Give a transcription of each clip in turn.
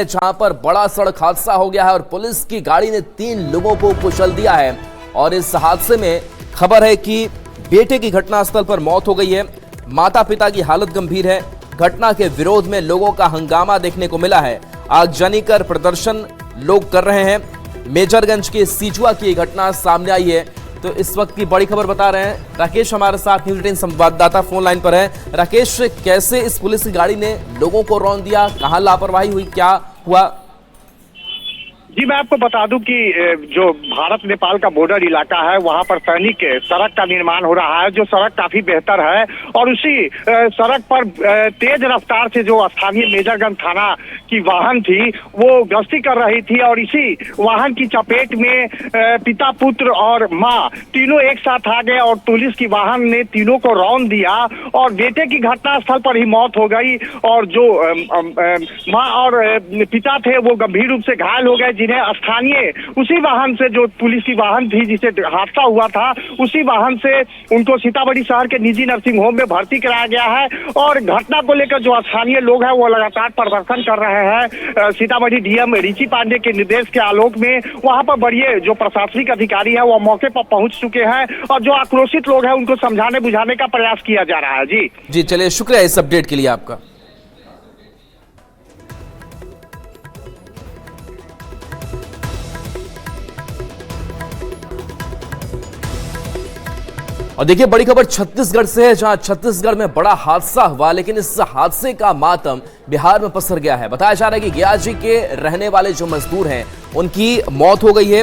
है जहां पर बड़ा सड़क हादसा हो गया है और पुलिस की गाड़ी ने 3 लोगों को कुचल दिया है। और इस हादसे में खबर है कि बेटे की घटनास्थल पर मौत हो गई है। माता पिता की हालत गंभीर है। घटना के विरोध में लोगों का हंगामा देखने को मिला है। आगजनी कर प्रदर्शन लोग कर रहे हैं। मेजरगंज के सीजुआ की घटना सामने आई है। तो इस वक्त की बड़ी खबर बता रहे हैं राकेश हमारे साथ, न्यूज़ 18 संवाददाता फोन लाइन पर है। राकेश, कैसे इस पुलिस की गाड़ी ने लोगों को रौंद दिया, कहां लापरवाही हुई, क्या हुआ? जी, मैं आपको बता दूं कि जो भारत नेपाल का बॉर्डर इलाका है वहां पर सैनिक सड़क का निर्माण हो रहा है, जो सड़क काफी बेहतर है। और उसी सड़क पर तेज रफ्तार से जो स्थानीय मेजरगंज थाना की वाहन थी वो गश्ती कर रही थी और इसी वाहन की चपेट में पिता, पुत्र और माँ तीनों एक साथ आ गए और पुलिस की वाहन ने तीनों को रौंद दिया और बेटे की घटनास्थल पर ही मौत हो गई। और जो माँ और पिता थे वो गंभीर रूप से घायल हो गए, जिन्हें स्थानीय उसी वाहन से, जो पुलिस की वाहन थी जिसे हादसा हुआ था, उसी वाहन से उनको सीतामढ़ी शहर के निजी नर्सिंग होम में भर्ती कराया गया है। और घटना को लेकर जो स्थानीय लोग हैं वो लगातार प्रदर्शन कर रहे हैं। सीतामढ़ी डीएम ऋषि पांडे के निर्देश के आलोक में वहां पर बड़े जो प्रशासनिक अधिकारी है वो मौके पर पहुंच चुके हैं और जो आक्रोशित लोग हैं उनको समझाने बुझाने का प्रयास किया जा रहा है। जी चलिए, शुक्रिया इस अपडेट के लिए आपका। और देखिए, बड़ी खबर छत्तीसगढ़ से है, जहां छत्तीसगढ़ में बड़ा हादसा हुआ, लेकिन इस हादसे का मातम बिहार में पसर गया है। बताया जा रहा है कि गयाजी के रहने वाले जो मजदूर हैं उनकी मौत हो गई है।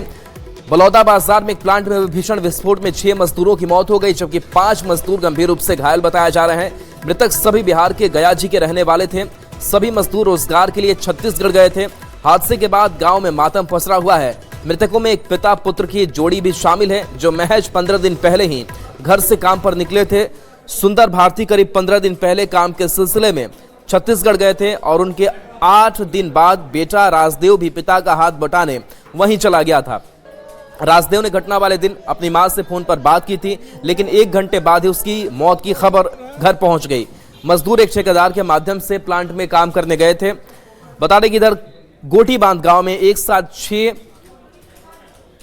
बलौदा बाजार में एक प्लांट में भीषण विस्फोट में 6 मजदूरों की मौत हो गई, जबकि 5 मजदूर गंभीर रूप से घायल बताया जा रहे हैं। मृतक सभी बिहार के गयाजी के रहने वाले थे। सभी मजदूर रोजगार के लिए छत्तीसगढ़ गए थे। हादसे के बाद गांव में मातम पसरा हुआ है। मृतकों में एक पिता पुत्र की जोड़ी भी शामिल है, जो महज 15 दिन पहले ही घर से काम पर निकले थे। सुंदर भारती करीब 15 दिन पहले काम के सिलसिले में छत्तीसगढ़ गए थे और उनके 8 दिन बाद बेटा राजदेव भी पिता का हाथ बटाने वहीं चला गया था। राजदेव ने घटना वाले दिन अपनी मां से फोन पर बात की थी, लेकिन 1 घंटे बाद ही उसकी मौत की खबर घर पहुंच गई। मजदूर एक ठेकेदार के माध्यम से प्लांट में काम करने गए थे। बता दें कि इधर गोटी बांध गांव में एक साथ 6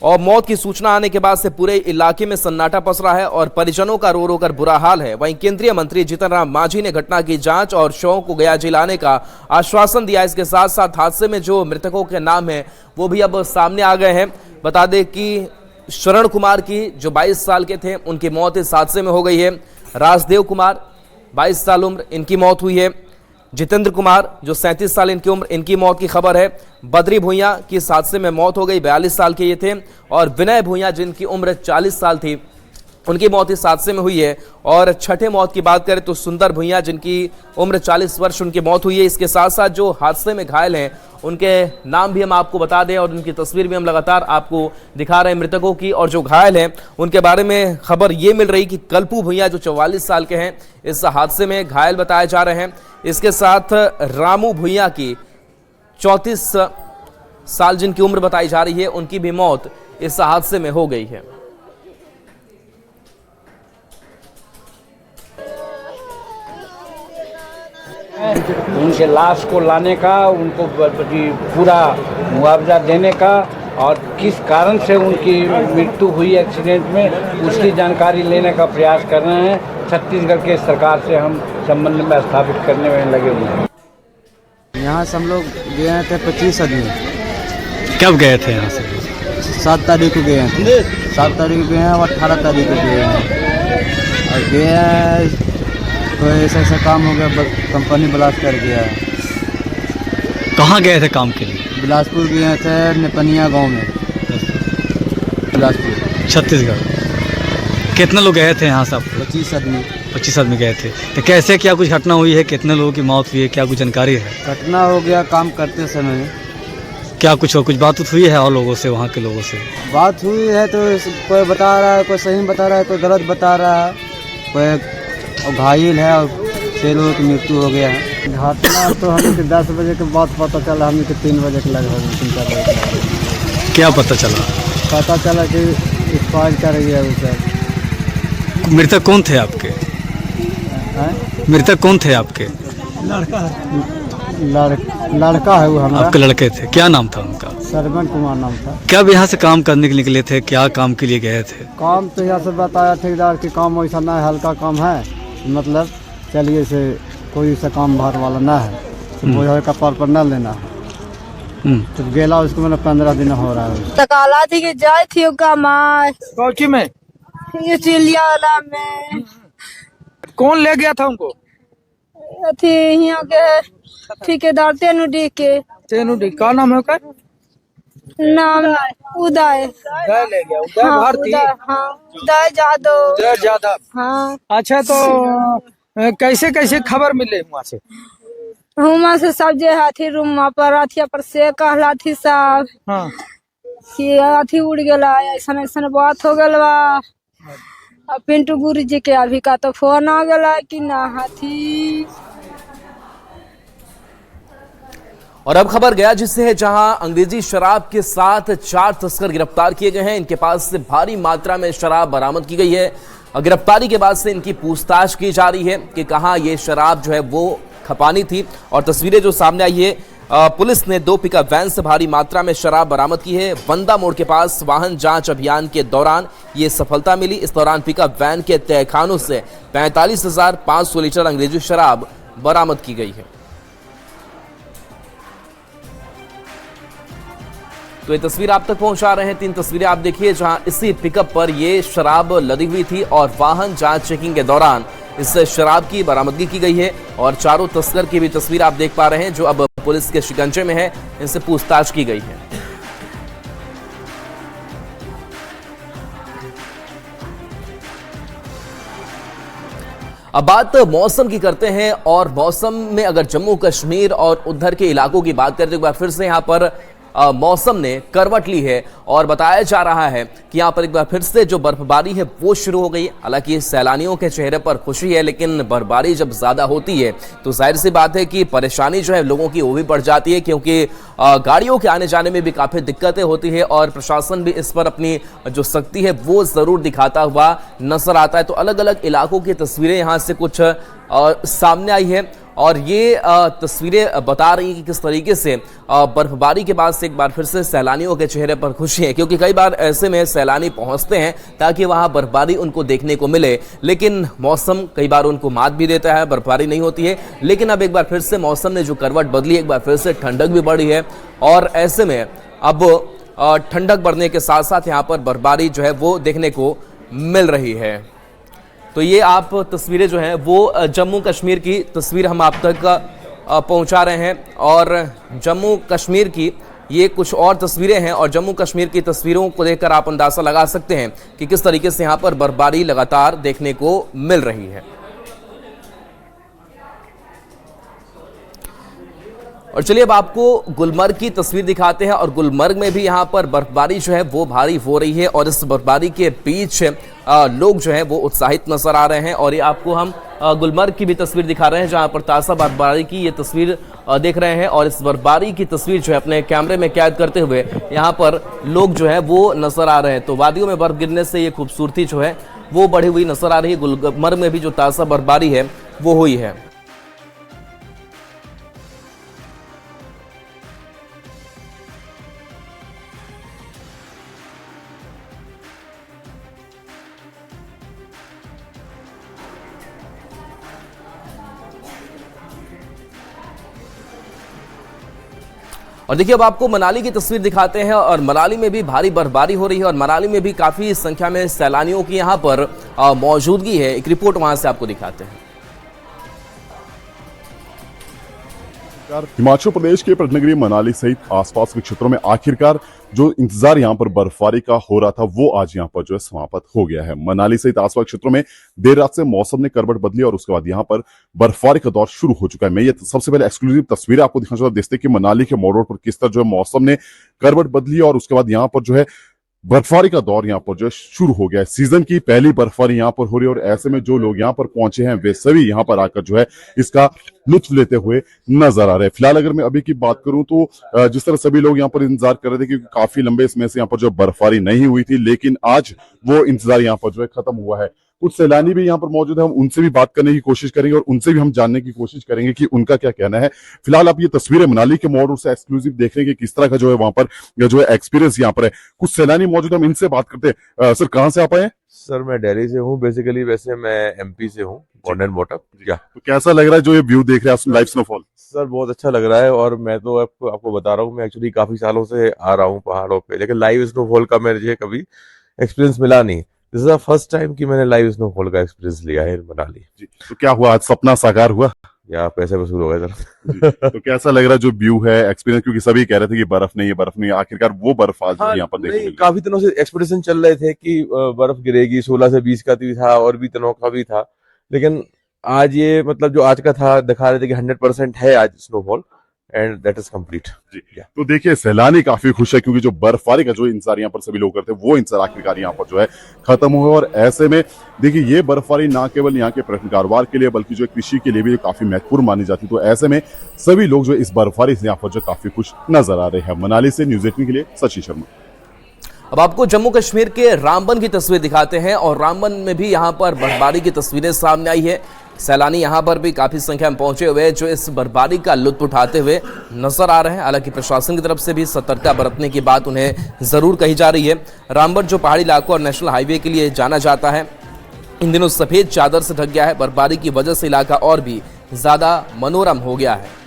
और मौत की सूचना आने के बाद से पूरे इलाके में सन्नाटा पसरा है और परिजनों का रो रो कर बुरा हाल है। वहीं केंद्रीय मंत्री जीतन राम मांझी ने घटना की जांच और शवों को गया जिलाने का आश्वासन दिया। इसके साथ साथ हादसे में जो मृतकों के नाम हैं वो भी अब सामने आ गए हैं। बता दें कि शरण कुमार की, जो 22 साल के थे, उनकी मौत इस हादसे में हो गई है। राजदेव कुमार 22 साल उम्र, इनकी मौत हुई है। जितेंद्र कुमार जो 37 साल इनकी उम्र, इनकी मौत की खबर है। बद्री भुइयां की इस हादसे में मौत हो गई, 42 साल के ये थे। और विनय भुइयां जिनकी उम्र 40 साल थी, उनकी मौत इस हादसे में हुई है। और छठे मौत की बात करें तो सुंदर भुइयां जिनकी उम्र 40 वर्ष, उनकी मौत हुई है। इसके साथ साथ जो हादसे में घायल हैं उनके नाम भी हम आपको बता दें और उनकी तस्वीर भी हम लगातार आपको दिखा रहे हैं मृतकों की। और जो घायल हैं उनके बारे में खबर ये मिल रही कि कल्पू भुइयां जो 44 साल के हैं इस हादसे में घायल बताए जा रहे हैं। इसके साथ रामू भुइयां की 34 साल जिनकी उम्र बताई जा रही है, उनकी भी मौत इस हादसे में हो गई है। उनके लाश को लाने का, उनको पूरा मुआवजा देने का और किस कारण से उनकी मृत्यु हुई एक्सीडेंट में, उसकी जानकारी लेने का प्रयास कर रहे हैं। छत्तीसगढ़ के सरकार से हम संबंध में स्थापित करने में लगे हुए हैं। यहाँ से हम लोग गए थे 25 आदमी। कब गए थे यहाँ से? 7 तारीख को गए थे। 7 तारीख को गए हैं और 18 तारीख को गए हैं। और गए हैं तो ऐसा काम हो गया, कंपनी ब्लास्ट कर गया है। कहाँ गए थे काम के लिए? बिलासपुर गए थे, नेपनिया गांव में, बिलासपुर, छत्तीसगढ़। कितने लोग गए थे यहाँ से? 25 आदमी। 25 आदमी गए थे। तो कैसे, क्या कुछ घटना हुई है? कितने लोगों की मौत हुई है? क्या कुछ जानकारी है? घटना हो गया काम करते समय। क्या कुछ बात हुई है और लोगों से, वहाँ के लोगों से बात हुई है तो कोई बता रहा है, कोई सही बता रहा है, कोई गलत बता रहा है, कोई घायल है और 6 लोगों की मृत्यु हो गया है। घटना तो हमें 10 बजे के बाद पता चला, हमें 3 बजे के लगभग 3-4 बजे। क्या पता चला? पता चला कि एक्सपायर कर गया उसे। मृतक कौन थे आपके? मृतक कौन थे आपके? लड़का है वो हमारा। आपके लड़के थे, क्या नाम था उनका? सरवन कुमार नाम था। कब यहाँ से काम करने के लिए निकले थे, क्या काम के लिए गए थे? काम तो यहाँ से बताया ठेकेदार कि काम वैसा ना है, हल्का काम है, मतलब चलिए से कोई सा काम भार वाला ना है, तो बोझ का पर न लेना है। तो गेला उसको मैंने 15 दिन हो रहा है। तकाला थी कि जाए थी कमाए कौची में? ये चिलिया वाला में। कौन ले गया था उनको? थी यहाँ के ठेकेदार तेनुडी के। तेनुडी का नाम है का? नाम उदय। उदय ले गया। उदय हाँ, भारती। हाँ, उदय जादव। उदय जादव। हाँ। अच्छा, तो कैसे कैसे खबर मिले वहाँ से? हुमा से सब जे हाथी रूम पर अथिया पर से कहला थी सब। हाँ। कि अथी उड़ गया, ऐसा ऐसा बात हो गया बा। अब पिंटू गुरु जी के अभी का तो फोन आ गया कि ना हाथी। और अब खबर गया जिससे है, जहां अंग्रेजी शराब के साथ 4 तस्कर गिरफ्तार किए गए हैं। इनके पास से भारी मात्रा में शराब बरामद की गई है। गिरफ्तारी के बाद से इनकी पूछताछ की जा रही है कि कहां ये शराब जो है वो खपानी थी। और तस्वीरें जो सामने आई है, पुलिस ने 2 पिकअप वैन से भारी मात्रा में शराब बरामद की है। बंदा मोड़ के पास वाहन जांच अभियान के दौरान ये सफलता मिली। इस दौरान पिकअप वैन के तहखानों से 45,500 लीटर अंग्रेजी शराब बरामद की गई है। तो ये तस्वीर आप तक पहुंचा रहे हैं। 3 तस्वीरें आप देखिए, जहां इसी पिकअप पर ये शराब लदी हुई थी और वाहन जांच चेकिंग के दौरान इस शराब की बरामदगी की गई है। और चारों तस्कर की भी तस्वीर आप देख पा रहे हैं, जो अब पुलिस के शिकंजे में है। इनसे पूछताछ की गई है। अब बात मौसम की करते हैं, और मौसम में अगर जम्मू कश्मीर और उधर के इलाकों की बात करें तो एक बार फिर से यहां पर मौसम ने करवट ली है। और बताया जा रहा है कि यहाँ पर एक बार फिर से जो बर्फबारी है वो शुरू हो गई। हालांकि सैलानियों के चेहरे पर खुशी है, लेकिन बर्फबारी जब ज्यादा होती है तो जाहिर सी बात है कि परेशानी जो है लोगों की वो भी बढ़ जाती है, क्योंकि गाड़ियों के आने जाने में भी काफी दिक्कतें होती है। और प्रशासन भी इस पर अपनी जो सख्ती है वो जरूर दिखाता हुआ नजर आता है। तो अलग अलग इलाकों की तस्वीरें यहाँ से कुछ सामने आई है, और ये तस्वीरें बता रही हैं कि किस तरीके से बर्फबारी के बाद से एक बार फिर से सैलानियों के चेहरे पर खुशी है। क्योंकि कई बार ऐसे में सैलानी पहुंचते हैं ताकि वहां बर्फबारी उनको देखने को मिले, लेकिन मौसम कई बार उनको मात भी देता है, बर्फबारी नहीं होती है। लेकिन अब एक बार फिर से मौसम ने जो करवट बदली, एक बार फिर से ठंडक भी बढ़ी है। और ऐसे में अब ठंडक बढ़ने के साथ साथ यहाँ पर बर्फबारी जो है वो देखने को मिल रही है। तो ये आप तस्वीरें जो हैं वो जम्मू कश्मीर की तस्वीर हम आप तक पहुंचा रहे हैं। और जम्मू कश्मीर की ये कुछ और तस्वीरें हैं, और जम्मू कश्मीर की तस्वीरों को देखकर आप अंदाजा लगा सकते हैं कि किस तरीके से यहाँ पर बर्फबारी लगातार देखने को मिल रही है। और चलिए अब आपको गुलमर्ग की तस्वीर दिखाते हैं। और गुलमर्ग में भी यहाँ पर बर्फबारी जो है वो भारी हो रही है, और इस बर्फबारी के बीच लोग जो हैं वो उत्साहित नजर आ रहे हैं। और ये आपको हम गुलमर्ग की भी तस्वीर दिखा रहे हैं, जहाँ पर ताज़ा बर्फबारी की ये तस्वीर देख रहे हैं। और इस बर्फबारी की तस्वीर जो है अपने कैमरे में कैद करते हुए यहाँ पर लोग जो है वो नजर आ रहे हैं। तो वादियों में बर्फ गिरने से ये खूबसूरती जो है वो बढ़ी हुई नजर आ रही है। गुलमर्ग में भी जो ताज़ा बर्फबारी है वो हुई है। और देखिए अब आपको मनाली की तस्वीर दिखाते हैं। और मनाली में भी भारी बर्फबारी हो रही है, और मनाली में भी काफी संख्या में सैलानियों की यहां पर मौजूदगी है। एक रिपोर्ट वहां से आपको दिखाते हैं। हिमाचल प्रदेश के पर्यटन मनाली सहित आसपास के क्षेत्रों में आखिरकार जो इंतजार यहाँ पर बर्फबारी का हो रहा था वो आज यहाँ पर जो है समाप्त हो गया है। मनाली सहित आसपास के क्षेत्रों में देर रात से मौसम ने करवट बदली और उसके बाद यहाँ पर बर्फबारी का दौर शुरू हो चुका है। मैं ये सबसे पहले एक्सक्लूसिव तस्वीरें आपको दिखाना चाहता हूं। देखते कि मनाली के मोड़ रोड पर किस तरह जो है मौसम ने करवट बदली और उसके बाद यहाँ पर जो है बर्फबारी का दौर यहाँ पर जो है शुरू हो गया है। सीजन की पहली बर्फबारी यहाँ पर हो रही है, और ऐसे में जो लोग यहाँ पर पहुंचे हैं वे सभी यहाँ पर आकर जो है इसका लुत्फ लेते हुए नजर आ रहे हैं। फिलहाल अगर मैं अभी की बात करूं तो जिस तरह सभी लोग यहाँ पर इंतजार कर रहे थे, क्योंकि काफी लंबे समय से यहाँ पर जो बर्फबारी नहीं हुई थी, लेकिन आज वो इंतजार यहाँ पर जो है खत्म हुआ है। कुछ सैलानी भी यहाँ पर मौजूद है, हम उनसे भी बात करने की कोशिश करेंगे और उनसे भी हम जानने की कोशिश करेंगे कि उनका क्या कहना है। फिलहाल आप ये तस्वीरें मनाली के मोड़ से एक्सक्लूसिव देख रहे हैं कि किस तरह का जो है वहां पर जो है एक्सपीरियंस यहाँ पर है। कुछ सैलानी मौजूद है, हम इनसे बात करते हैं। सर कहाँ से आप आए हैं? सर मैं दिल्ली से हूँ बेसिकली, वैसे मैं एमपी से हूँ, बॉर्न एंड बॉट अप। क्या तो कैसा लग रहा है जो ये व्यू देख रहे हैं लाइव स्नोफॉल? सर बहुत अच्छा लग रहा है, और मैं तो आपको बता रहा हूँ, मैं एक्चुअली काफी सालों से आ रहा हूँ पहाड़ों पे, लेकिन लाइव स्नोफॉल का मुझे कभी एक्सपीरियंस मिला नहीं। This is the first time कि मैंने लाइव स्नोफॉल का एक्सपीरियंस लिया है मनाली। तो क्या हुआ, आज सपना साकार हुआ या पैसे वसूल हो गए सर? तो कैसा लग रहा है जो व्यू है, एक्सपीरियंस? क्योंकि सभी कह रहे थे कि बर्फ नहीं है, बर्फ नहीं है, आखिरकार वो बर्फ आज यहाँ पर देखने नहीं, काफी दिनों से एक्सपेक्टेशन चल रहे थे कि बर्फ गिरेगी, 16 से 20 का भी था और भी दिनों का भी था, लेकिन आज ये मतलब जो आज का था दिखा रहे थे कि 100% है आज snowfall, and that is complete. तो देखिए सैलानी काफी खुश है क्योंकि जो बर्फबारी का जो इंतजार यहाँ पर सभी लोग करते हैं वो इंतजार आखिरकार यहाँ पर जो है खत्म हुआ। और ऐसे में देखिए ये बर्फबारी ना केवल यहाँ के पर्यटन कारोबार के लिए बल्कि जो कृषि के लिए भी काफी महत्वपूर्ण मानी जाती है। तो ऐसे में सभी लोग जो इस बर्फबारी से यहाँ पर जो काफी खुश नजर आ रहे हैं। मनाली से न्यूज़ 18 के लिए शशि शर्मा। अब आपको जम्मू कश्मीर के रामबन की तस्वीर दिखाते हैं, और रामबन में भी यहाँ पर बर्फबारी की तस्वीरें सामने आई है। सैलानी यहाँ पर भी काफी संख्या में पहुंचे हुए जो इस बर्फबारी का लुत्फ उठाते हुए नजर आ रहे हैं। हालांकि प्रशासन की तरफ से भी सतर्कता बरतने की बात उन्हें जरूर कही जा रही है। रामबन जो पहाड़ी इलाकों और नेशनल हाईवे के लिए जाना जाता है, इन दिनों सफेद चादर से ढक गया है। बर्फबारी की वजह से इलाका और भी ज्यादा मनोरम हो गया है।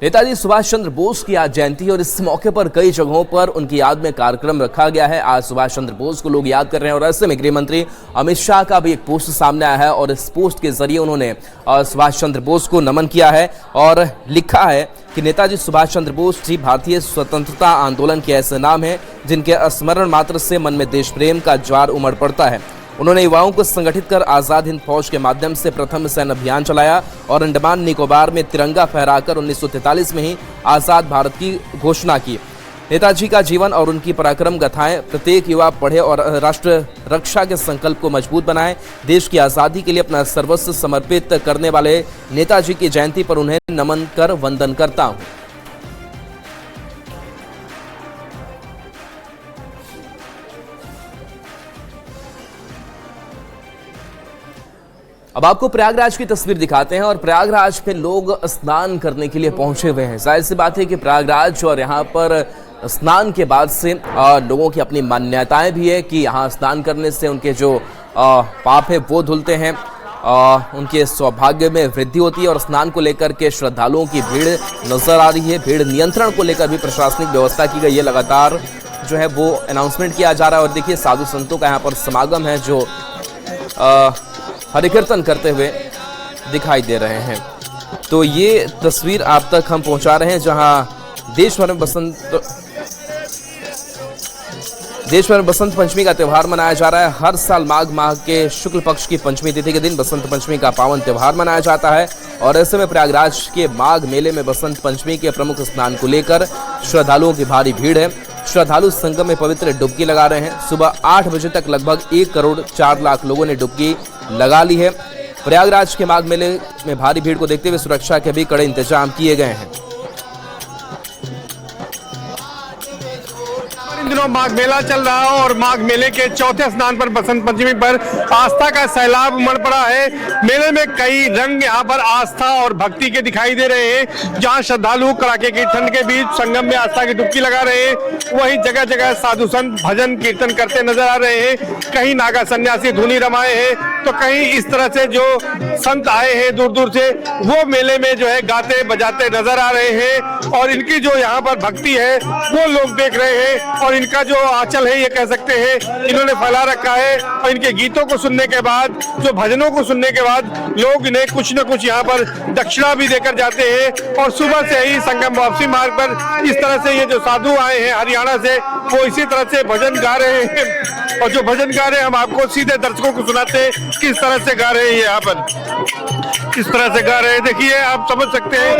नेताजी सुभाष चंद्र बोस की आज जयंती है और इस मौके पर कई जगहों पर उनकी याद में कार्यक्रम रखा गया है। आज सुभाष चंद्र बोस को लोग याद कर रहे हैं, और ऐसे में गृह मंत्री अमित शाह का भी एक पोस्ट सामने आया है, और इस पोस्ट के जरिए उन्होंने सुभाष चंद्र बोस को नमन किया है और लिखा है कि नेताजी सुभाष चंद्र बोस जी भारतीय स्वतंत्रता आंदोलन के ऐसे नाम हैं जिनके स्मरण मात्र से मन में देश प्रेम का ज्वार उमड़ पड़ता है। उन्होंने युवाओं को संगठित कर आजाद हिंद फौज के माध्यम से प्रथम सैन्य अभियान चलाया और अंडमान निकोबार में तिरंगा फहराकर 1943 में ही आजाद भारत की घोषणा की। नेताजी का जीवन और उनकी पराक्रम गाथाएं प्रत्येक युवा पढ़े और राष्ट्र रक्षा के संकल्प को मजबूत बनाए। देश की आज़ादी के लिए अपना सर्वस्व समर्पित करने वाले नेताजी की जयंती पर उन्हें नमन कर वंदन करता हूँ। अब आपको प्रयागराज की तस्वीर दिखाते हैं, और प्रयागराज पे लोग स्नान करने के लिए पहुंचे हुए हैं। जाहिर सी बात है कि प्रयागराज और यहाँ पर स्नान के बाद से लोगों की अपनी मान्यताएं भी है कि यहाँ स्नान करने से उनके जो पाप है वो धुलते हैं, उनके सौभाग्य में वृद्धि होती है। और स्नान को लेकर के श्रद्धालुओं की भीड़ नजर आ रही है। भीड़ नियंत्रण को लेकर भी प्रशासनिक व्यवस्था की गई है, लगातार जो है वो अनाउंसमेंट किया जा रहा है। और देखिए साधु संतों का यहाँ पर समागम है जो हरि कीर्तन करते हुए दिखाई दे रहे हैं। तो ये तस्वीर आप तक हम पहुंचा रहे हैं जहां देश भर में बसंत पंचमी का त्यौहार मनाया जा रहा है। हर साल माघ माह के शुक्ल पक्ष की पंचमी तिथि के दिन बसंत पंचमी का पावन त्यौहार मनाया जाता है, और ऐसे में प्रयागराज के माघ मेले में बसंत पंचमी के प्रमुख स्नान को लेकर श्रद्धालुओं की भारी भीड़ है। श्रद्धालु संगम में पवित्र डुबकी लगा रहे हैं। सुबह 8 बजे तक लगभग 1 करोड़ 4 लाख लोगों ने डुबकी लगा ली है। प्रयागराज के माघ मेले में भारी भीड़ को देखते हुए सुरक्षा के भी कड़े इंतजाम किए गए हैं। इन दिनों माघ मेला चल रहा है और माघ मेले के चौथे स्नान पर बसंत पंचमी पर आस्था का सैलाब उमड़ पड़ा है। मेले में कई रंग यहाँ पर आस्था और भक्ति के दिखाई दे रहे हैं। जहाँ श्रद्धालु कड़ाके की ठंड के बीच संगम में आस्था की डुबकी लगा रहे हैं, वहीं जगह जगह साधु संत भजन कीर्तन करते नजर आ रहे हैं। कहीं नागा सन्यासी धुनी रमाए हैं, तो कहीं इस तरह से जो संत आए हैं दूर दूर से वो मेले में जो है गाते बजाते नजर आ रहे हैं। और इनकी जो यहाँ पर भक्ति है वो लोग देख रहे हैं, और इनका जो आंचल है ये कह सकते हैं इन्होंने फैला रखा है। और इनके गीतों को सुनने के बाद, जो भजनों को सुनने के बाद लोग इन्हें कुछ न कुछ यहाँ पर दक्षिणा भी देकर जाते हैं। और सुबह से ही संगम वापसी मार्ग पर इस तरह से ये जो साधु आए हैं हरियाणा से, वो इसी तरह से भजन गा रहे हैं। और जो भजन गा रहे हैं हम आपको सीधे दर्शकों को सुनाते हैं किस तरह से गा रहे हैं। यहाँ पर किस तरह से गा रहे हैं देखिए, आप समझ सकते हैं।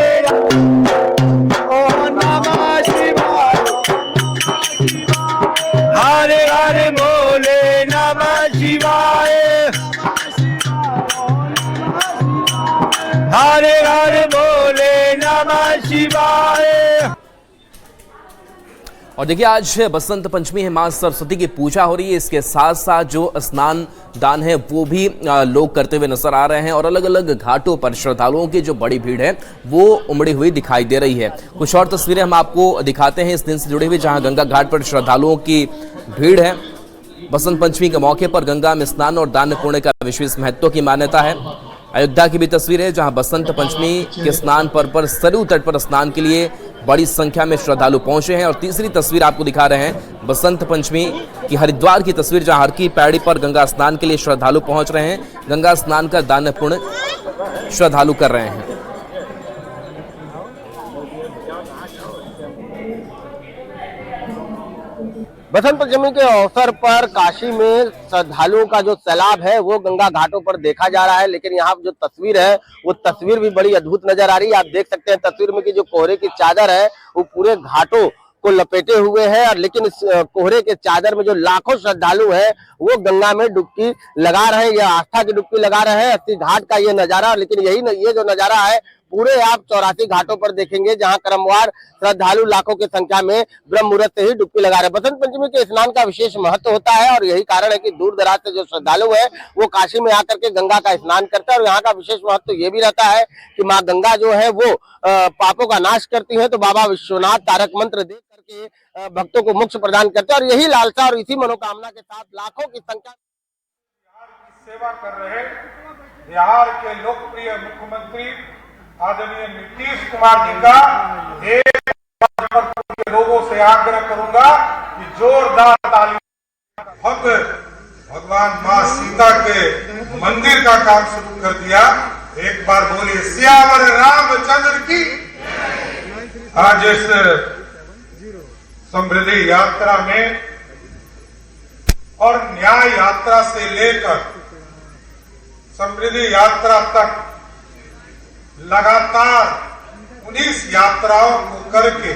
हरे हरे बोले नमः शिवाय, हरे हरे बोले नमः शिवाय। और देखिए आज बसंत पंचमी है, मां सरस्वती की पूजा हो रही है। इसके साथ साथ जो स्नान दान है वो भी लोग करते हुए नजर आ रहे हैं और अलग अलग घाटों पर श्रद्धालुओं की जो बड़ी भीड़ है वो उमड़ी हुई दिखाई दे रही है। कुछ और तस्वीरें हम आपको दिखाते हैं इस दिन से जुड़ी हुई, जहां गंगा घाट पर श्रद्धालुओं की भीड़ है। बसंत पंचमी के मौके पर गंगा में स्नान और दान पुण्य का विशेष महत्व की मान्यता है। अयोध्या की भी तस्वीर है जहां बसंत पंचमी के स्नान पर सरयू तट पर स्नान के लिए बड़ी संख्या में श्रद्धालु पहुंचे हैं। और तीसरी तस्वीर आपको दिखा रहे हैं बसंत पंचमी की हरिद्वार की तस्वीर, जहां हर की पैड़ी पर गंगा स्नान के लिए श्रद्धालु पहुंच रहे हैं। गंगा स्नान का दान पुण्य श्रद्धालु कर रहे हैं। बसंत पंचमी के अवसर पर काशी में श्रद्धालुओं का जो सैलाब है वो गंगा घाटों पर देखा जा रहा है। लेकिन यहाँ जो तस्वीर है वो तस्वीर भी बड़ी अद्भुत नजर आ रही है। आप देख सकते हैं तस्वीर में कि जो कोहरे की चादर है वो पूरे घाटों को लपेटे हुए है। और लेकिन इस कोहरे के चादर में जो लाखों श्रद्धालु हैं वो गंगा में डुबकी लगा रहे हैं, या आस्था की डुबकी लगा रहे हैं। अस्सी घाट का ये नजारा, लेकिन ये जो नजारा है पूरे आप 84 घाटों पर देखेंगे जहां क्रमवार श्रद्धालु लाखों की संख्या में ब्रह्म मुहूर्त से ही डुबकी लगा रहे हैं। बसंत पंचमी के स्नान का विशेष महत्व होता है और यही कारण है कि दूर दराज से जो श्रद्धालु है वो काशी में आकर के गंगा का स्नान करते हैं। और यहाँ का विशेष महत्व ये भी रहता है कि माँ गंगा जो है वो पापों का नाश करती है, तो बाबा विश्वनाथ तारक मंत्र दे करके भक्तों को मोक्ष प्रदान करते हैं। और यही लालसा और इसी मनोकामना के साथ लाखों की संख्या सेवा कर रहे बिहार के लोकप्रिय मुख्यमंत्री आदरणीय नीतीश कुमार जी का एक बार लोगों से आग्रह करूंगा कि जोरदार ताली। भगवान मां सीता के मंदिर का काम शुरू कर दिया, एक बार बोलिए सियावर रामचंद्र की। आज इस समृद्धि यात्रा में और न्याय यात्रा से लेकर समृद्धि यात्रा तक लगातार 19 यात्राओं को करके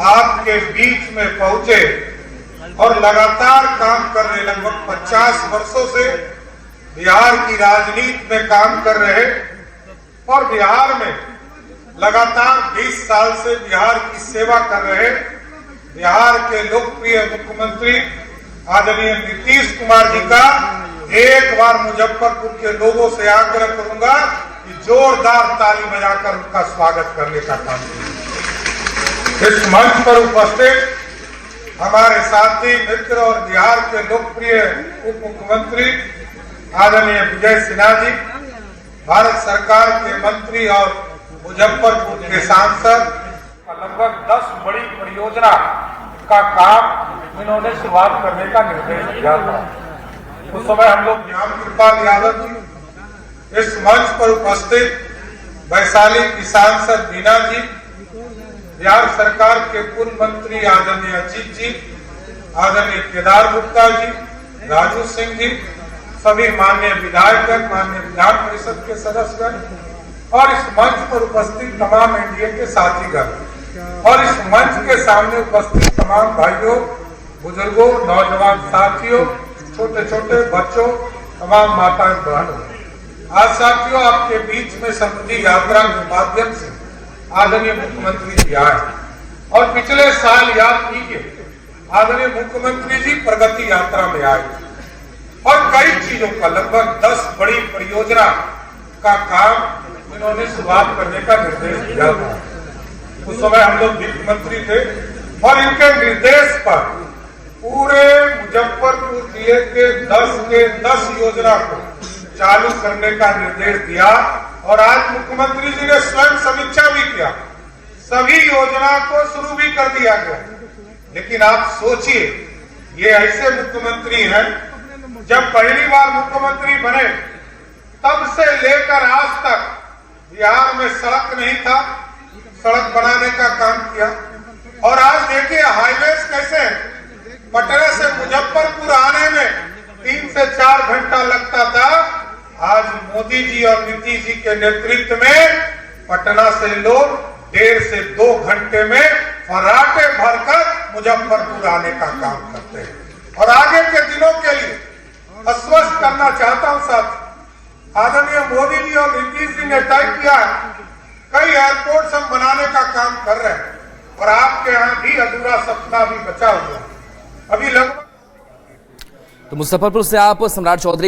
आपके बीच में पहुंचे और लगातार काम कर रहे, लगभग 50 वर्षों से बिहार की राजनीति में काम कर रहे और बिहार में लगातार 20 साल से बिहार की सेवा कर रहे बिहार के लोकप्रिय मुख्यमंत्री आदरणीय नीतीश कुमार जी का एक बार मुजफ्फरपुर के लोगों से आग्रह करूंगा कि जोरदार ताली बजाकर उनका स्वागत करने का काम करें। इस मंच पर उपस्थित हमारे साथी मित्र और बिहार के लोकप्रिय उप मुख्यमंत्री आदरणीय विजय सिन्हा जी, भारत सरकार के मंत्री और मुजफ्फरपुर के सांसद, लगभग 10 बड़ी परियोजना का काम इन्होंने शुरुआत करने का निर्देश दिया था। उस समय हम लोग ज्ञान कृपाल यादव जी, इस मंच पर उपस्थित वैशाली की सांसद बीना जी, बिहार सरकार के पूर्व मंत्री आदरणीय अजीत जी, आदरणीय केदार गुप्ता जी, राजू सिंह जी, सभी माननीय विधायकगण, माननीय विधान परिषद के सदस्यगण और इस मंच पर उपस्थित तमाम एनडीए के साथीगण और इस मंच के सामने उपस्थित तमाम भाइयों, बुजुर्गों, नौजवान साथियों, छोटे छोटे बच्चों, तमाम माताएं बहनों, आज साथियों आपके बीच में समृद्धि यात्रा के माध्यम से आदरणीय मुख्यमंत्री जी आए और पिछले साल याद कीजिए आदरणीय मुख्यमंत्री जी प्रगति यात्रा में आए और कई चीजों का, लगभग 10 बड़ी परियोजना का काम इन्होंने शुरुआत करने का निर्देश दिया था। उस समय हम लोग वित्त मंत्री थे और इनके निर्देश पर पूरे मुजफ्फरपुर जिले के 10 योजना को चालू करने का निर्देश दिया और आज मुख्यमंत्री जी ने स्वयं समीक्षा भी किया, सभी योजना को शुरू भी कर दिया गया। लेकिन आप सोचिए, ये ऐसे मुख्यमंत्री हैं, जब पहली बार मुख्यमंत्री बने तब से लेकर आज तक बिहार में सड़क नहीं था, सड़क बनाने का काम किया। और आज देखिए हाईवेज कैसे, पटना से मुजफ्फरपुर आने में 3 से 4 घंटा लगता था, आज मोदी जी और नीतीश जी के नेतृत्व में पटना से लोग 1.5 से 2 घंटे में फर्राटे भरकर मुजफ्फरपुर आने का काम करते हैं। और आगे के दिनों के लिए आश्वस्त करना चाहता हूं साथ, आदरणीय मोदी जी और नीतीश जी ने तय किया है, कई एयरपोर्ट हम बनाने का काम कर रहे हैं और आपके यहाँ भी अधूरा सपना भी बचा हुआ है। अभी लगभग तो मुजफ्फरपुर से आप सम्राट चौधरी को